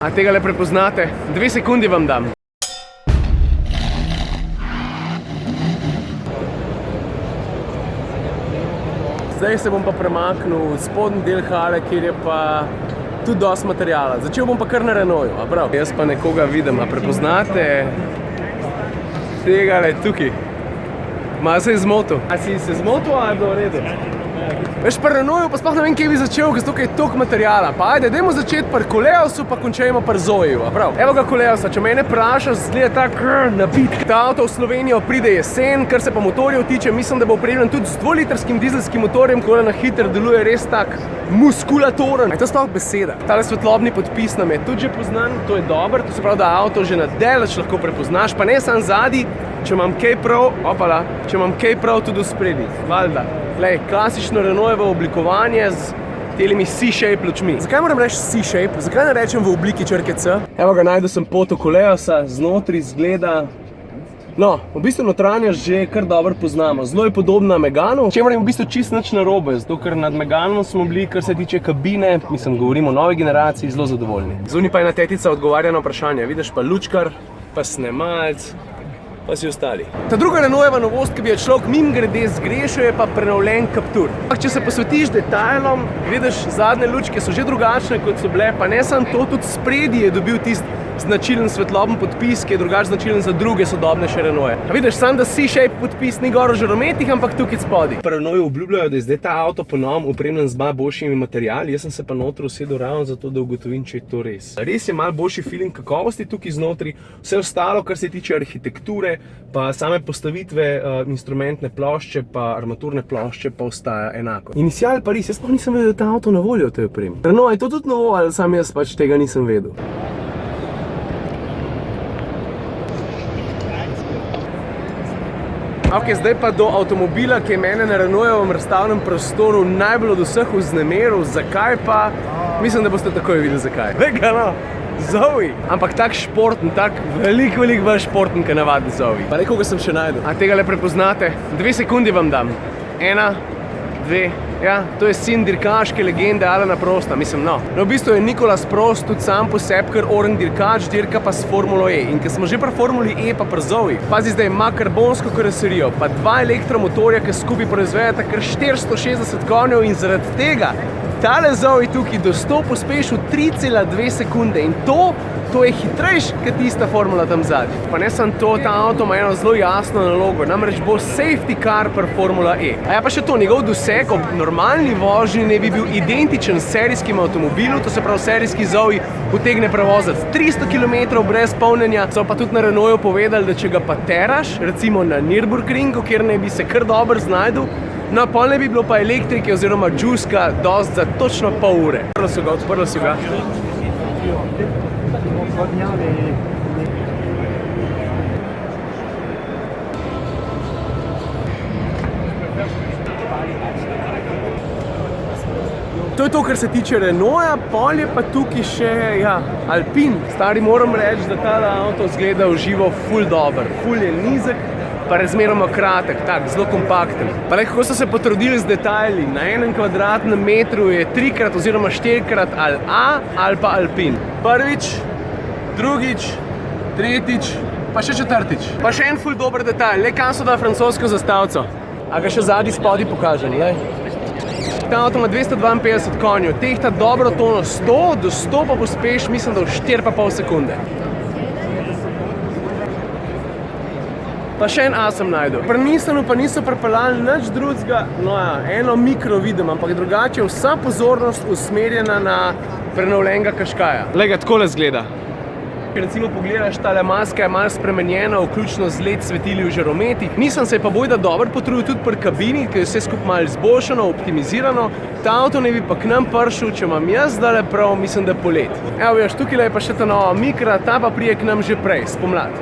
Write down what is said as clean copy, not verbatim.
A tega le prepoznate? 2 sekundi vam dam. Zdaj se bom pa premaknil v spodnji del hale, kjer je pa tudi dosti materijala. Začel bom pa kar na Renaultu, a prav? Jaz pa nekoga vidim, a prepoznate tega le tukaj? Malo se je zmotil. A si se zmotil, ali je bilo v redu? Veš, pri Renaultu pa sploh ne vem, kje bi začel, ker tukaj je toliko materijala. Pa ajde, dajmo začeti pri Koleosu, pa končajmo pri Zoiju, a prav? Evo ga Koleosa, če mene vprašaš, zgleda tak nabit. Ta avto v Slovenijo pride jesen, kar se pa motorjev tiče, mislim, da bo opremljen tudi z 2-litrskim dizelskim motorjem, ko na hiter deluje res tak muskulatoren. Je to sploh beseda? Tale svetlobni podpis nam je tudi že poznan, to je dobro, to se pravi, da avto že na daleč lahko prepoznaš, pa ne sam zadnji, če imam kaj prav, opala, če imam kaj prav tudi v spredi, valjda. Glej, klasično Renaultovo oblikovanje z telimi C-shape lučmi. Zakaj moram reči C-shape? Zakaj ne rečem v obliki črke C? Evo ga, najdel sem poto Koleosa, znotri zgleda... No, v bistvu notranjost že kar dobro poznamo. Zelo je podobna Meganu, čemer je v bistvu čist nič narobe, zato ker nad Meganom smo bili, kar se tiče kabine, mislim, govorimo o novi generaciji, zelo zadovoljni. Zunaj pa ena tetica odgovarja na vprašanje, vidiš pa lučkar, pa snemalc, pa si ostali. Ta druga Renaultova novost, ki bi jo človek mimogrede zgrešil, je pa prenovljen Captur. Če se posvetiš detajlom, vidiš, zadnje lučke so že drugačne, kot so bile, pa ne samo to, tudi spredi je dobil tisti značilen svetloben podpis, ki je drugače značilen za druge sodobnejše Renaultje. A vidiš, samo da C-shape podpis ni gor v žarometih, ampak tukaj spodaj. Pri Renaultu obljubljajo, da je zdaj ta avto ponovno opremljen z malo boljšimi materiali, jaz sem se pa notri usedel ravno zato, da ugotovim, če je to res. Res je malo boljši feeling kakovosti tukaj znotri, vse ostalo, kar se tiče arhitekture, pa same postavitve instrumentne plošče, pa armaturne plošče pa ostaja enako. Inicial pa res, jaz pa nisem vedel, da ta avto na voljo v tej opremi. Renault, je to tudi novo, ali sam jaz pač tega nisem vedel? Ok, zdaj pa do avtomobila, ki je mene na Renaultovem razstavnem prostoru najbolj od vseh vznemiril. Zakaj pa? Mislim, da boste takoj videli zakaj. Vega no, Zoe. Ampak tak športen, tak veliko bolj športen, kot navadni Zoe. Pa nekoga sem še najdel. A tega le prepoznate? 2 sekundi vam dam. 1, 2, ja, to je sin dirkaške legende Alana Prosta, mislim, no. No, v bistvu je Nicolas Prost tudi sam po sebi kar oren dirkač, dirka pa s Formulo E. In ker smo že pri Formuli E pa pri Zoe, pazi zdaj, ima karbonsko karoserijo, pa 2 elektromotorja, ki skupaj proizvedeta kar 460 konjev in zaradi tega tale Zoe tukaj do 100 pospeši v 3,2 sekunde in to je hitrejš, kot tista formula tam zadnji. Pa ne samo to, ta avto ima eno zelo jasno nalogo, namreč bo safety car pri Formula E. A ja pa še to, njegov doseg ob normalni vožnji ne bi bil identičen s serijskim avtomobilu, to se pravi serijski Zoe utegne prevoziti 300 km brez polnjenja, so pa tudi na Renaultu povedali, da če ga pa teraš, recimo na Nürburgringu, kjer ne bi se kar dobro znajdel, no, pol ne bi bilo pa elektrike oziroma džuska dost za točno pol ure. Odprlo so ga. To je to, kar se tiče Renaulta, pol je pa tukaj še, ja, Alpine. Stari, moram reči, da ta avto zgleda v živo ful dober. Ful je nizek, pa razmeroma kratek, tak, zelo kompakten. Pa le, kako so se potrudili z detajli, na 1 kvadratnem metru je 3-krat oziroma 4-krat ali A ali pa Alpine. Prvič, drugič, tretjič, pa še četrtič. Pa še en ful dober detajl, le kam so da francosko zastavico. A ga še zadnji spodaj pokažem, le. Ta avto ima 252 konjev, tehta dobro tono 100, do 100 pa pospeš, mislim, da v 4,5 sekunde. Pa še en A sem najdel. Pri Nissanu pa niso pripeljali nič drugega, no ja, eno mikro vidim, ampak drugače je vsa pozornost usmerjena na prenovljenega Qashqaia. Glej ga, takole zgleda. Recimo pogledaš, tale maska je malo spremenjena, vključno z LED svetili v žarometih. Nisem se pa bojda dobro potrudil tudi pri kabini, ker je vse skupaj malo izboljšano, optimizirano. Ta avto ne bi pa k nam prišel, če imam jaz zdajle prav, mislim, da polet. Evo, vidiš, tukaj je pa še ta nova mikra, ta pa prije k nam že prej, spomlad.